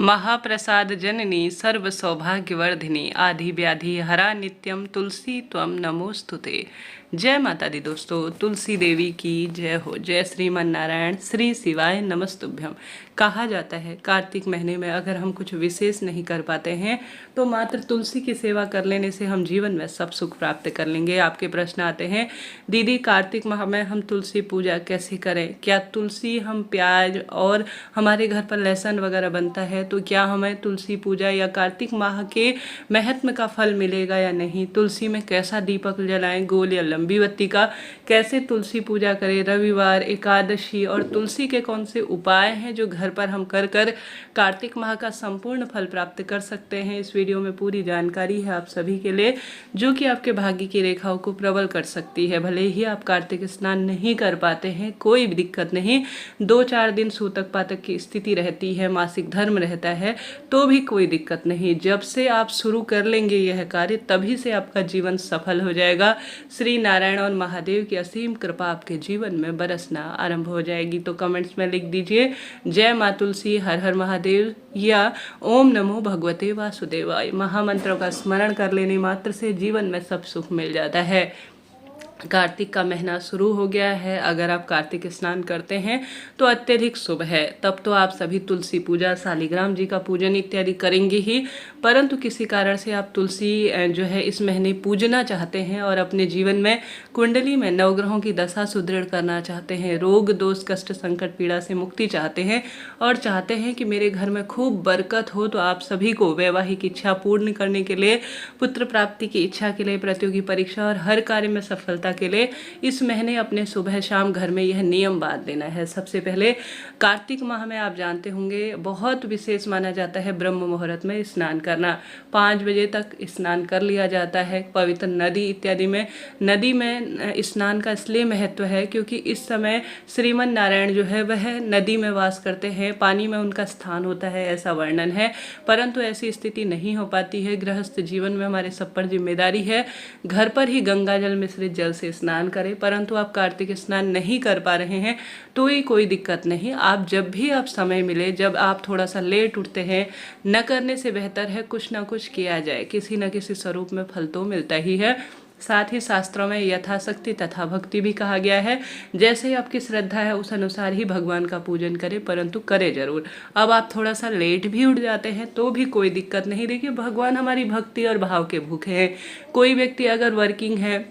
महाप्रसाद जननी सर्व सौभाग्यवर्धिनी आदि व्याधि हरा नित्यम तुलसी त्वम नमोस्तुते। जय माता दी दोस्तों, तुलसी देवी की जय हो। जय श्रीमन नारायण, श्री शिवाय नमस्तुभ्यम। कहा जाता है कार्तिक महीने में अगर हम कुछ विशेष नहीं कर पाते हैं तो मात्र तुलसी की सेवा कर लेने से हम जीवन में सब सुख प्राप्त कर लेंगे। आपके प्रश्न आते हैं, दीदी कार्तिक माह में हम तुलसी पूजा कैसे करें? क्या तुलसी हम प्याज और हमारे घर पर लहसुन वगैरह बनता है तो क्या हमें तुलसी पूजा या कार्तिक माह के महत्व का फल मिलेगा या नहीं? तुलसी में कैसा दीपक जलाएं, गोल या लंबी बत्ती का? कैसे तुलसी पूजा करें? रविवार, एकादशी और तुलसी के कौन से उपाय हैं जो घर पर हम कर कार्तिक माह का संपूर्ण फल प्राप्त कर सकते हैं? इस वीडियो में पूरी जानकारी है आप सभी के लिए, जो कि आपके भाग्य की रेखाओं को प्रबल कर सकती है। भले ही आप कार्तिक स्नान नहीं कर पाते हैं, कोई भी दिक्कत नहीं। 2-4 दिन सूतक पातक की स्थिति रहती है, मासिक धर्म रहता है, तो भी कोई दिक्कत नहीं। जब से आप शुरू कर लेंगे यह कार्य, तभी से आपका जीवन सफल हो जाएगा। श्री नारायण और महादेव की असीम कृपा आपके जीवन में बरसना आरंभ हो जाएगी। तो कमेंट्स में लिख दीजिए जय माँ तुलसी, हर हर महादेव या ओम नमो भगवते वासुदेवाय। महामंत्रों का स्मरण कर लेने मात्र से जीवन में सब सुख मिल जाता है। कार्तिक का महीना शुरू हो गया है। अगर आप कार्तिक स्नान करते हैं तो अत्यधिक शुभ है। तब तो आप सभी तुलसी पूजा, शालिग्राम जी का पूजन इत्यादि करेंगे ही, परंतु किसी कारण से आप तुलसी जो है इस महीने पूजना चाहते हैं और अपने जीवन में कुंडली में नवग्रहों की दशा सुदृढ़ करना चाहते हैं, रोग दोष कष्ट संकट पीड़ा से मुक्ति चाहते हैं और चाहते हैं कि मेरे घर में खूब बरकत हो, तो आप सभी को वैवाहिक इच्छा पूर्ण करने के लिए, पुत्र प्राप्ति की इच्छा के लिए, प्रतियोगी परीक्षा और हर कार्य में सफलता के लिए इस महीने अपने सुबह शाम घर में यह नियम बांध देना है। सबसे पहले कार्तिक माह में आप जानते होंगे बहुत विशेष माना जाता है ब्रह्म मुहूर्त में स्नान करना। 5 बजे तक स्नान कर लिया जाता है। पवित्र नदी इत्यादि में, नदी में स्नान का इसलिए महत्व है क्योंकि इस समय श्रीमन नारायण जो है वह नदी में वास करते हैं, पानी में उनका स्थान होता है, ऐसा वर्णन है। परंतु ऐसी स्थिति नहीं हो पाती है। गृहस्थ जीवन में हमारे सब पर जिम्मेदारी है घर पर ही गंगा जल मिश्रित जल से स्नान करें, परंतु आप कार्तिक स्नान नहीं कर पा रहे हैं तो ही कोई दिक्कत नहीं। आप जब भी आप समय मिले, जब आप थोड़ा सा लेट उठते हैं, न करने से बेहतर है कुछ ना कुछ किया जाए, किसी न किसी स्वरूप में फल तो मिलता ही है। साथ ही शास्त्रों में यथाशक्ति तथा भक्ति भी कहा गया है। जैसे ही आपकी श्रद्धा है उस अनुसार ही भगवान का पूजन करें, परंतु करें जरूर। अब आप थोड़ा सा लेट भी उठ जाते हैं तो भी कोई दिक्कत नहीं। देखिए, भगवान हमारी भक्ति और भाव के भूखे हैं। कोई व्यक्ति अगर वर्किंग है,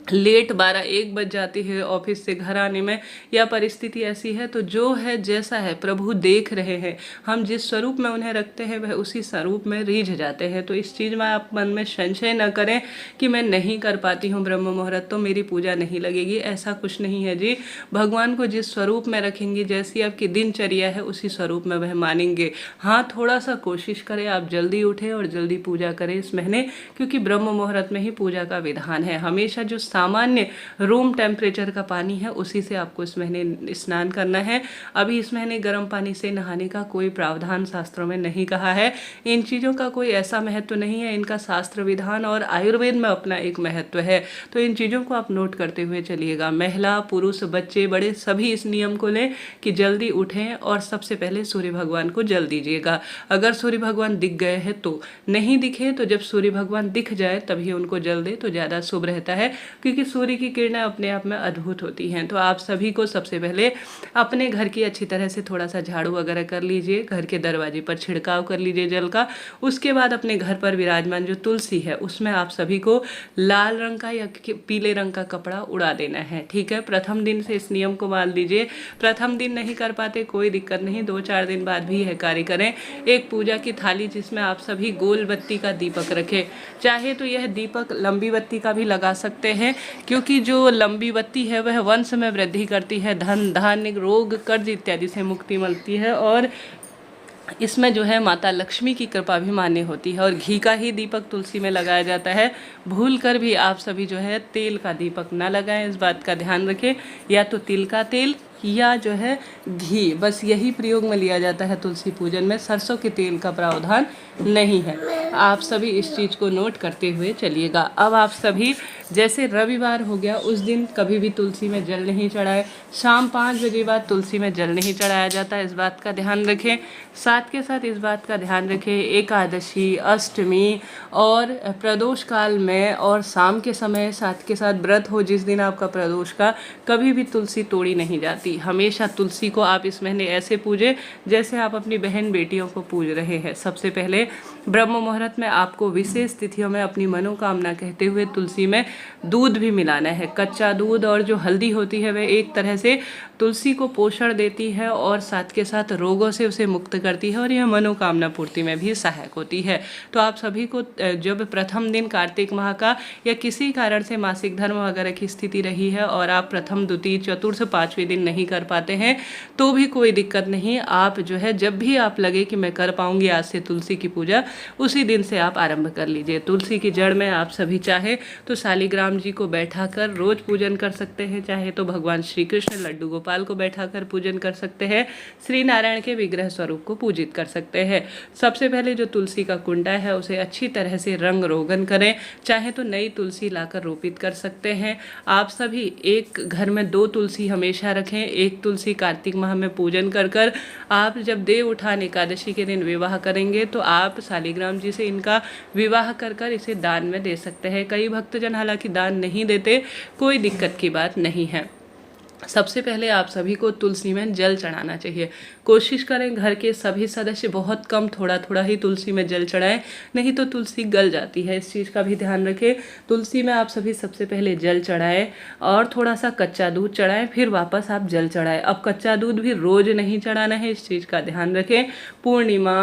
लेट 12-1 बज जाती है ऑफिस से घर आने में, या परिस्थिति ऐसी है, तो जो है जैसा है प्रभु देख रहे हैं। हम जिस स्वरूप में उन्हें रखते हैं वह उसी स्वरूप में रीझ जाते हैं। तो इस चीज़ में आप मन में संशय न करें कि मैं नहीं कर पाती हूँ ब्रह्म मुहूर्त तो मेरी पूजा नहीं लगेगी। ऐसा कुछ नहीं है जी। भगवान को जिस स्वरूप में रखेंगे, जैसी आपकी दिनचर्या है उसी स्वरूप में वह मानेंगे। हाँ, थोड़ा सा कोशिश करें आप जल्दी उठें और जल्दी पूजा करें इस महीने, क्योंकि ब्रह्म मुहूर्त में ही पूजा का विधान है। हमेशा जो सामान्य रूम टेम्परेचर का पानी है उसी से आपको इस महीने स्नान करना है। अभी इस महीने गर्म पानी से नहाने का कोई प्रावधान शास्त्रों में नहीं कहा है। इन चीज़ों का कोई ऐसा महत्व नहीं है, इनका शास्त्र विधान और आयुर्वेद में अपना एक महत्व है। तो इन चीज़ों को आप नोट करते हुए चलिएगा। महिला, पुरुष, बच्चे, बड़े सभी इस नियम को लें कि जल्दी उठें और सबसे पहले सूर्य भगवान को जल दीजिएगा। अगर सूर्य भगवान दिख गए हैं तो, नहीं दिखे तो जब सूर्य भगवान दिख जाए तभी उनको जल दे तो ज़्यादा शुभ रहता है, क्योंकि सूर्य की किरणें अपने आप में अद्भुत होती हैं। तो आप सभी को सबसे पहले अपने घर की अच्छी तरह से थोड़ा सा झाड़ू वगैरह कर लीजिए, घर के दरवाजे पर छिड़काव कर लीजिए जल का। उसके बाद अपने घर पर विराजमान जो तुलसी है उसमें आप सभी को लाल रंग का या पीले रंग का कपड़ा उड़ा देना है, ठीक है। प्रथम दिन से इस नियम को मान लीजिए। प्रथम दिन नहीं कर पाते कोई दिक्कत नहीं, 2-4 दिन बाद भी यह कार्य करें। एक पूजा की थाली जिसमें आप सभी गोल बत्ती का दीपक रखें, चाहे तो यह दीपक लंबी बत्ती का भी लगा सकते हैं, क्योंकि जो लंबी बत्ती है वह वंश में वृद्धि करती है, धन धान्य रोग कर्ज इत्यादि से मुक्ति मिलती है और इसमें जो है माता लक्ष्मी की कृपा भी मान्य होती है। और घी का ही दीपक तुलसी में लगाया जाता है। भूल कर भी आप सभी जो है तेल का दीपक ना लगाएं, इस बात का ध्यान रखें। या तो तिल का तेल या जो है घी, बस यही प्रयोग में लिया जाता है तुलसी पूजन में। सरसों के तेल का प्रावधान नहीं है। आप सभी इस चीज़ को नोट करते हुए चलिएगा। अब आप सभी, जैसे रविवार हो गया, उस दिन कभी भी तुलसी में जल नहीं चढ़ाए। शाम 5 बजे बाद तुलसी में जल नहीं चढ़ाया जाता, इस बात का ध्यान रखें। साथ के साथ इस बात का ध्यान रखें, एकादशी, अष्टमी और प्रदोष काल में और शाम के समय, साथ के साथ व्रत हो जिस दिन आपका प्रदोष का, कभी भी तुलसी तोड़ी नहीं जाती। हमेशा तुलसी को आप इस महीने ऐसे पूजें जैसे आप अपनी बहन बेटियों को पूज रहे हैं। सबसे पहले ब्रह्म मुहूर्त में आपको विशेष तिथियों में अपनी मनोकामना कहते हुए तुलसी में दूध भी मिलाना है। कच्चा दूध और जो हल्दी होती है वह एक तरह से तुलसी को पोषण देती है और साथ के साथ रोगों से उसे मुक्त करती है और यह मनोकामना पूर्ति में भी सहायक होती है। तो आप सभी को जब प्रथम दिन कार्तिक माह का या किसी कारण से मासिक धर्म वगैरह की स्थिति रही है और आप प्रथम, द्वितीय, चतुर्थ, 5वें दिन नहीं कर पाते हैं तो भी कोई दिक्कत नहीं। आप जो है जब भी आप लगे कि मैं कर पाऊंगी आज से तुलसी की पूजा, उसी दिन से आप आरंभ कर लीजिए। तुलसी की जड़ में आप सभी चाहे तो शालिग्राम जी को बैठाकर रोज पूजन कर सकते हैं, चाहे तो भगवान श्री कृष्ण लड्डू गोपाल को बैठाकर पूजन कर सकते हैं, श्री नारायण के विग्रह स्वरूप को पूजित कर सकते हैं। सबसे पहले जो तुलसी का कुंडा है उसे अच्छी तरह से रंग रोगन करें, चाहे तो नई तुलसी लाकर रोपित कर सकते हैं। आप सभी एक घर में 2 तुलसी हमेशा रखें। एक तुलसी कार्तिक माह में पूजन कर कर आप जब देव उठान एकादशी के दिन विवाह करेंगे तो आप शालिग्राम जी से इनका विवाह कर कर इसे दान में दे सकते हैं। कई भक्तजन हालांकि दान नहीं देते, कोई दिक्कत की बात नहीं है। सबसे पहले आप सभी को तुलसी में जल चढ़ाना चाहिए। कोशिश करें घर के सभी सदस्य बहुत कम, थोड़ा थोड़ा ही तुलसी में जल चढ़ाएं, नहीं तो तुलसी गल जाती है। इस चीज़ का भी ध्यान रखें। तुलसी में आप सभी सबसे पहले जल चढ़ाएं और थोड़ा सा कच्चा दूध चढ़ाएं, फिर वापस आप जल चढ़ाएं। अब कच्चा दूध भी रोज नहीं चढ़ाना है, इस चीज़ का ध्यान रखें। पूर्णिमा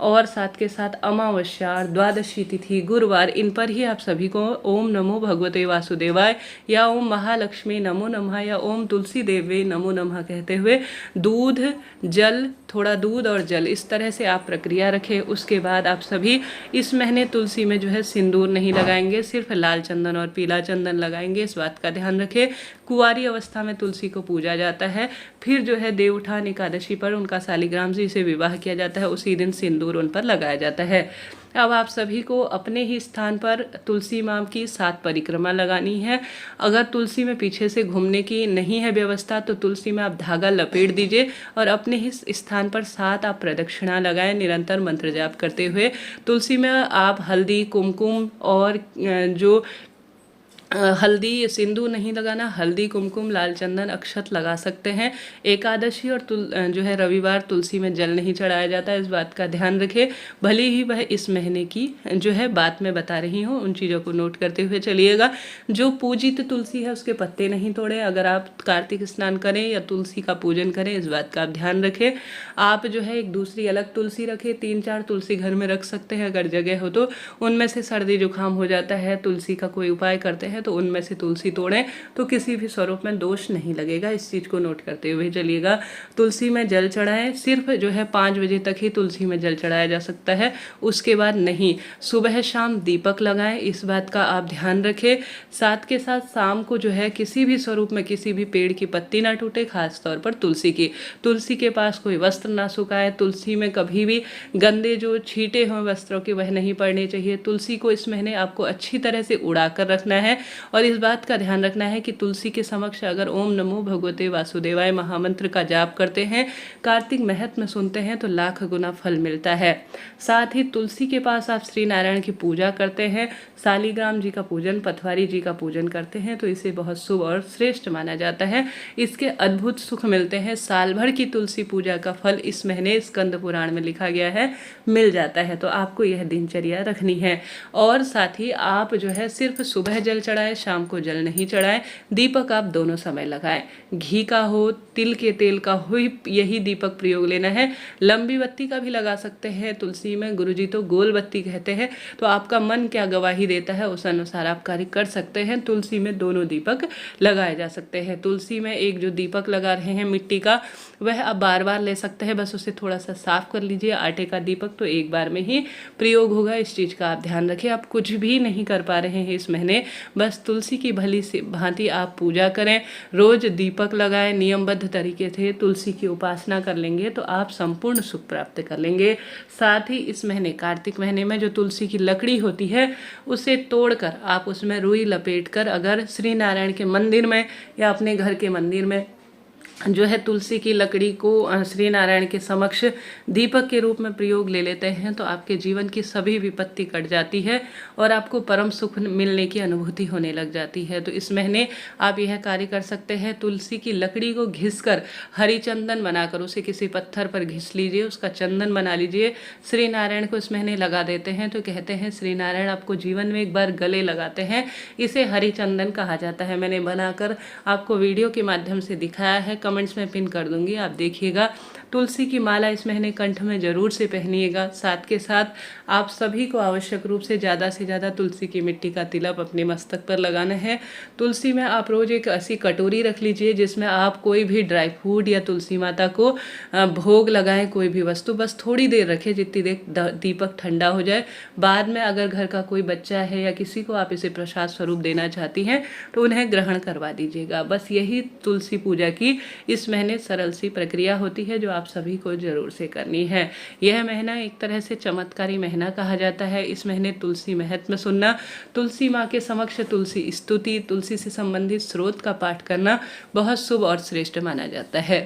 और साथ के साथ अमावस्या, द्वादशी तिथि, गुरुवार, इन पर ही आप सभी को ओम नमो भगवते वासुदेवाय या ओम महालक्ष्मी नमो नमः या ओम तुलसी देवे नमो नमः कहते हुए दूध, जल, थोड़ा दूध और जल, इस तरह से आप प्रक्रिया रखें। उसके बाद आप सभी इस महीने तुलसी में जो है सिंदूर नहीं लगाएंगे, सिर्फ लाल चंदन और पीला चंदन लगाएंगे, इस बात का ध्यान रखें। कुंवारी अवस्था में तुलसी को पूजा जाता है, फिर जो है देव उठान एकादशी पर उनका शालिग्राम जी से विवाह किया जाता है, उसी दिन सिंदूर उन पर लगाया जाता है। अब आप सभी को अपने ही स्थान पर तुलसी माँ की 7 परिक्रमा लगानी है। अगर तुलसी में पीछे से घूमने की नहीं है व्यवस्था तो तुलसी में आप धागा लपेट दीजिए और अपने ही स्थान पर 7 आप प्रदक्षिणा लगाएं, निरंतर मंत्र जाप करते हुए। तुलसी में आप हल्दी, कुमकुम और जो हल्दी, सिंदूर नहीं लगाना, हल्दी, कुमकुम, लाल चंदन, अक्षत लगा सकते हैं। एकादशी और जो है रविवार तुलसी में जल नहीं चढ़ाया जाता, इस बात का ध्यान रखें। भले ही वह इस महीने की जो है बात मैं बता रही हूँ, उन चीज़ों को नोट करते हुए चलिएगा। जो पूजित तुलसी है उसके पत्ते नहीं तोड़ें। अगर आप कार्तिक स्नान करें या तुलसी का पूजन करें, इस बात का आप ध्यान रखें। आप जो है एक दूसरी अलग तुलसी रखें, 3-4 तुलसी घर में रख सकते हैं अगर जगह हो तो। उनमें से सर्दी जुकाम हो जाता है, तुलसी का कोई उपाय करते हैं तो उनमें से तुलसी तोड़ें तो किसी भी स्वरूप में दोष नहीं लगेगा, इस चीज़ को नोट करते हुए चलिएगा। तुलसी में जल चढ़ाएं, सिर्फ जो है 5 बजे तक ही तुलसी में जल चढ़ाया जा सकता है, उसके बाद नहीं। सुबह शाम दीपक लगाएं, इस बात का आप ध्यान रखें। साथ के साथ शाम को जो है किसी भी स्वरूप में किसी भी पेड़ की पत्ती ना टूटे, खास तौर पर तुलसी की। तुलसी के पास कोई वस्त्र ना सुखाए। तुलसी में कभी भी गंदे जो छींटे हों वस्त्रों के वह नहीं पड़ने चाहिए। तुलसी को इस महीने आपको अच्छी तरह से उड़ा कर रखना है और इस बात का ध्यान रखना है कि तुलसी के समक्ष अगर ओम नमो भगवते वासुदेवाय महामंत्र का जाप करते हैं, कार्तिक महत्व सुनते हैं तो लाख गुना फल मिलता है। साथ ही तुलसी के पास आप श्री नारायण की पूजा करते हैं, शालिग्राम जी का पूजन, पथवारी जी का पूजन करते हैं तो इसे बहुत शुभ और श्रेष्ठ माना जाता है। इसके अद्भुत सुख मिलते हैं। साल भर की तुलसी पूजा का फल इस महीने स्कंद पुराण में लिखा गया है, मिल जाता है। तो आपको यह दिनचर्या रखनी है। और साथ ही आप जो है सिर्फ सुबह जल चढ़ाएं, शाम को जल नहीं चढ़ाएं। दीपक आप दोनों समय लगाएं, घी का हो, तिल के तेल का हो, यही दीपक प्रयोग लेना है। लंबी बत्ती का भी लगा सकते हैं तुलसी में, गुरुजी तो गोल बत्ती कहते हैं। तो आपका मन क्या गवाही देता है उस अनुसार आप कार्य कर सकते हैं। तुलसी में दोनों दीपक लगाए जा सकते हैं। तुलसी में एक जो दीपक लगा रहे हैं मिट्टी का, वह आप बार बार ले सकते हैं, बस उसे थोड़ा सा साफ कर लीजिए। आटे का दीपक तो एक बार में ही प्रयोग होगा, इस चीज़ का आप ध्यान रखें। आप कुछ भी नहीं कर पा रहे हैं इस महीने, बस बस तुलसी की भली सी भांति आप पूजा करें, रोज दीपक लगाएं, नियमबद्ध तरीके से तुलसी की उपासना कर लेंगे तो आप संपूर्ण सुख प्राप्त कर लेंगे। साथ ही इस महीने कार्तिक महीने में जो तुलसी की लकड़ी होती है उसे तोड़कर आप उसमें रुई लपेट कर अगर श्री नारायण के मंदिर में या अपने घर के मंदिर में जो है तुलसी की लकड़ी को श्री नारायण के समक्ष दीपक के रूप में प्रयोग ले लेते हैं तो आपके जीवन की सभी विपत्ति कट जाती है और आपको परम सुख मिलने की अनुभूति होने लग जाती है। तो इस महीने आप यह कार्य कर सकते हैं, तुलसी की लकड़ी को घिसकर हरी चंदन बनाकर उसे किसी पत्थर पर घिस लीजिए, उसका चंदन बना लीजिए, श्री नारायण को इस महीने लगा देते हैं तो कहते हैं श्री नारायण आपको जीवन में एक बार गले लगाते हैं। इसे हरी चंदन कहा जाता है। मैंने बनाकर आपको वीडियो के माध्यम से दिखाया है, कमेंट्स में पिन कर दूंगी, आप देखिएगा। तुलसी की माला इस महीने कंठ में जरूर से पहनिएगा। साथ के साथ आप सभी को आवश्यक रूप से ज़्यादा तुलसी की मिट्टी का तिलक अपने मस्तक पर लगाना है। तुलसी में आप रोज एक ऐसी कटोरी रख लीजिए जिसमें आप कोई भी ड्राई फ्रूट या तुलसी माता को भोग लगाएं, कोई भी वस्तु, बस थोड़ी देर रखें जितनी देर दीपक ठंडा हो जाए। बाद में अगर घर का कोई बच्चा है या किसी को आप इसे प्रसाद स्वरूप देना चाहती हैं तो उन्हें ग्रहण करवा दीजिएगा। बस यही तुलसी पूजा की इस महीने सरल सी प्रक्रिया होती है जो आप सभी को जरूर से करनी है। यह महीना एक तरह से चमत्कारी महीना कहा जाता है। इस महीने तुलसी महत्व सुनना, तुलसी माँ के समक्ष तुलसी स्तुति, तुलसी से संबंधित स्रोत का पाठ करना बहुत शुभ और श्रेष्ठ माना जाता है।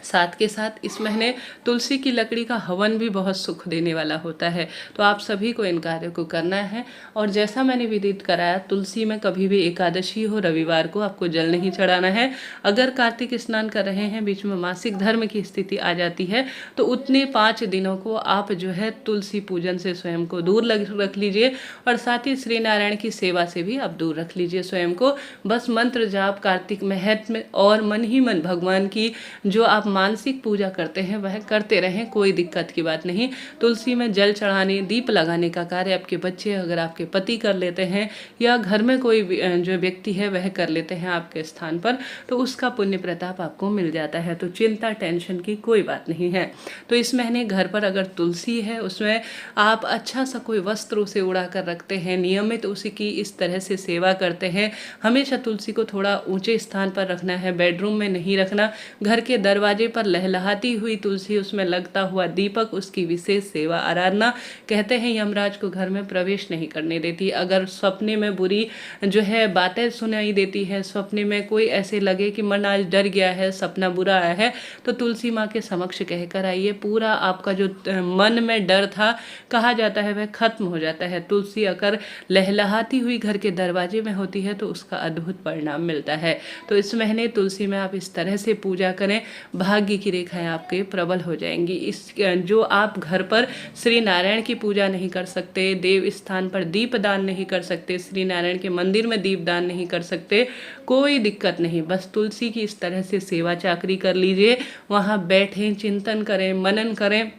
साथ के साथ इस महीने तुलसी की लकड़ी का हवन भी बहुत सुख देने वाला होता है। तो आप सभी को इन कार्यों को करना है। और जैसा मैंने विदित कराया, तुलसी में कभी भी एकादशी हो, रविवार को आपको जल नहीं चढ़ाना है। अगर कार्तिक स्नान कर रहे हैं, बीच में मासिक धर्म की स्थिति आ जाती है तो उतने 5 दिनों को आप जो है तुलसी पूजन से स्वयं को दूर रख लीजिए और साथ ही श्री नारायण की सेवा से भी आप दूर रख लीजिए स्वयं को। बस मंत्र जाप, कार्तिक महत्व और मन ही मन भगवान की जो आप मानसिक पूजा करते हैं वह करते रहें, कोई दिक्कत की बात नहीं। तुलसी में जल चढ़ाने, दीप लगाने का कार्य आपके बच्चे, अगर आपके पति कर लेते हैं या घर में कोई जो व्यक्ति है वह कर लेते हैं आपके स्थान पर, तो उसका पुण्य प्रताप आपको मिल जाता है। तो चिंता टेंशन की कोई बात नहीं है। तो इस महीने घर पर अगर तुलसी है उसमें आप अच्छा सा कोई वस्त्र उसे उड़ा कर रखते हैं, नियमित उसकी इस तरह से सेवा करते हैं। हमेशा तुलसी को थोड़ा ऊंचे स्थान पर रखना है, बेडरूम में नहीं रखना। घर के दरवाजे पर लहलहाती हुई तुलसी, उसमें लगता हुआ दीपक, उसकी विशेष सेवा आराधना। कहते हैं यमराज को घर में प्रवेश नहीं करने देती। अगर सपने में बुरी जो है बातें सुनाई देती है, सपने में कोई ऐसे लगे कि मन आज डर गया है, सपना बुरा आया है, तो तुलसी माँ के समक्ष कहकर आइए। पूरा आपका जो मन में डर था कहा जाता है वह खत्म हो जाता है। तुलसी अगर लहलहाती हुई घर के दरवाजे में होती है तो उसका अद्भुत परिणाम मिलता है। तो इस महीने तुलसी में आप इस तरह से पूजा करें, भाग्य की रेखाएं आपके प्रबल हो जाएंगी। इस जो आप घर पर श्री नारायण की पूजा नहीं कर सकते, देव स्थान पर दीप दान नहीं कर सकते, श्री नारायण के मंदिर में दीप दान नहीं कर सकते, कोई दिक्कत नहीं। बस तुलसी की इस तरह से सेवा चाकरी कर लीजिए, वहाँ बैठें, चिंतन करें, मनन करें,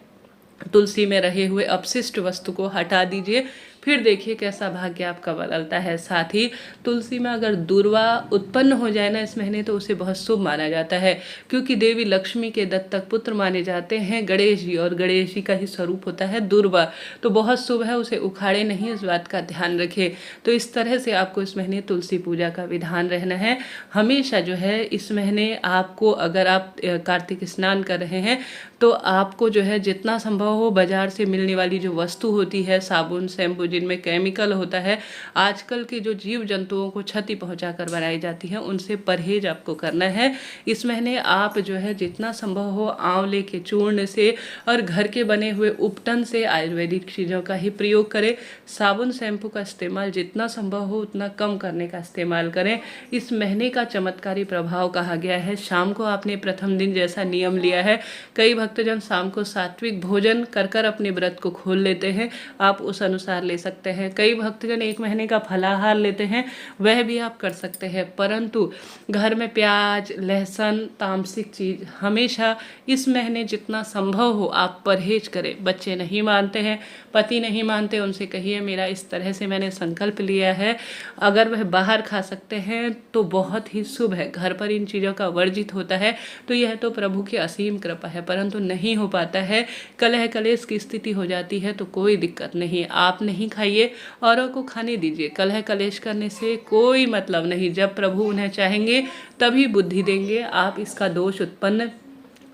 तुलसी में रहे हुए अपशिष्ट वस्तु को हटा दीजिए, फिर देखिए कैसा भाग्य आपका बदलता है। साथ ही तुलसी में अगर दुर्वा उत्पन्न हो जाए ना इस महीने तो उसे बहुत शुभ माना जाता है, क्योंकि देवी लक्ष्मी के दत्तक पुत्र माने जाते हैं गणेश जी, और गणेश जी का ही स्वरूप होता है दुर्वा, तो बहुत शुभ है, उसे उखाड़े नहीं, इस बात का ध्यान रखें। तो इस तरह से आपको इस महीने तुलसी पूजा का विधान रहना है। हमेशा जो है इस महीने आपको, अगर आप कार्तिक स्नान कर रहे हैं तो आपको जो है जितना संभव हो बाजार से मिलने वाली जो वस्तु होती है, साबुन, शैम्पू जिनमें केमिकल होता है, आजकल के जो जीव जंतुओं को क्षति पहुंचाकर बनाई जाती है, उनसे परहेज आपको करना है। इस महीने आप जो है जितना संभव हो आंवले के चूर्ण से और घर के बने हुए उपटन से आयुर्वेदिक चीज़ों का ही प्रयोग करें। साबुन शैम्पू का इस्तेमाल जितना संभव हो उतना कम करने का इस्तेमाल करें। इस महीने का चमत्कारी प्रभाव कहा गया है। शाम को आपने प्रथम दिन जैसा नियम लिया है, कई भक्तजन शाम को सात्विक भोजन कर कर अपने व्रत को खोल लेते हैं, आप उस अनुसार ले सकते हैं। कई भक्तजन 1 महीने का फलाहार लेते हैं, वह भी आप कर सकते हैं, परंतु घर में प्याज, लहसुन, तामसिक चीज़ हमेशा इस महीने जितना संभव हो आप परहेज करें। बच्चे नहीं मानते हैं, पति नहीं मानते, उनसे कहिए मेरा इस तरह से मैंने संकल्प लिया है, अगर वह बाहर खा सकते हैं तो बहुत ही शुभ है, घर पर इन चीज़ों का वर्जित होता है, तो यह तो प्रभु की असीम कृपा है। परंतु नहीं हो पाता है, कलह कलेश की स्थिति हो जाती है, तो कोई दिक्कत नहीं, आप नहीं खाइए, औरों को खाने दीजिए। कलह कलेश करने से कोई मतलब नहीं, जब प्रभु उन्हें चाहेंगे तभी बुद्धि देंगे। आप इसका दोष उत्पन्न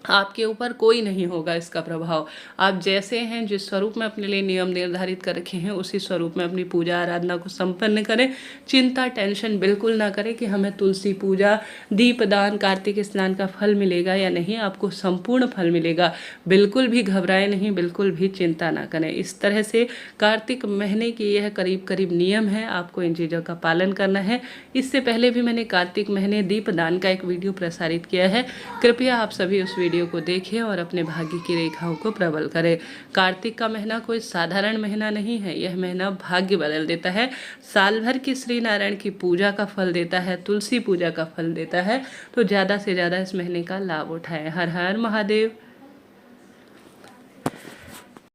आपके ऊपर कोई नहीं होगा, इसका प्रभाव। आप जैसे हैं, जिस स्वरूप में अपने लिए नियम निर्धारित कर रखे हैं, उसी स्वरूप में अपनी पूजा आराधना को संपन्न करें। चिंता टेंशन बिल्कुल ना करें कि हमें तुलसी पूजा, दीपदान, कार्तिक स्नान का फल मिलेगा या नहीं। आपको संपूर्ण फल मिलेगा, बिल्कुल भी घबराए नहीं, बिल्कुल भी चिंता ना करें। इस तरह से कार्तिक महीने की यह करीब करीब नियम है, आपको इन चीज़ों का पालन करना है। इससे पहले भी मैंने कार्तिक महीने दीपदान का एक वीडियो प्रसारित किया है, कृपया आप सभी उस वीडियो को देखें और अपने भाग्य की रेखाओं को प्रबल करें। कार्तिक का महीना कोई साधारण महीना नहीं है, यह महीना भाग्य बदल देता है, साल भर की श्री नारायण की पूजा का फल देता है, तुलसी पूजा का फल देता है। तो ज़्यादा से ज़्यादा इस महीने का लाभ उठाएं। हर हर महादेव।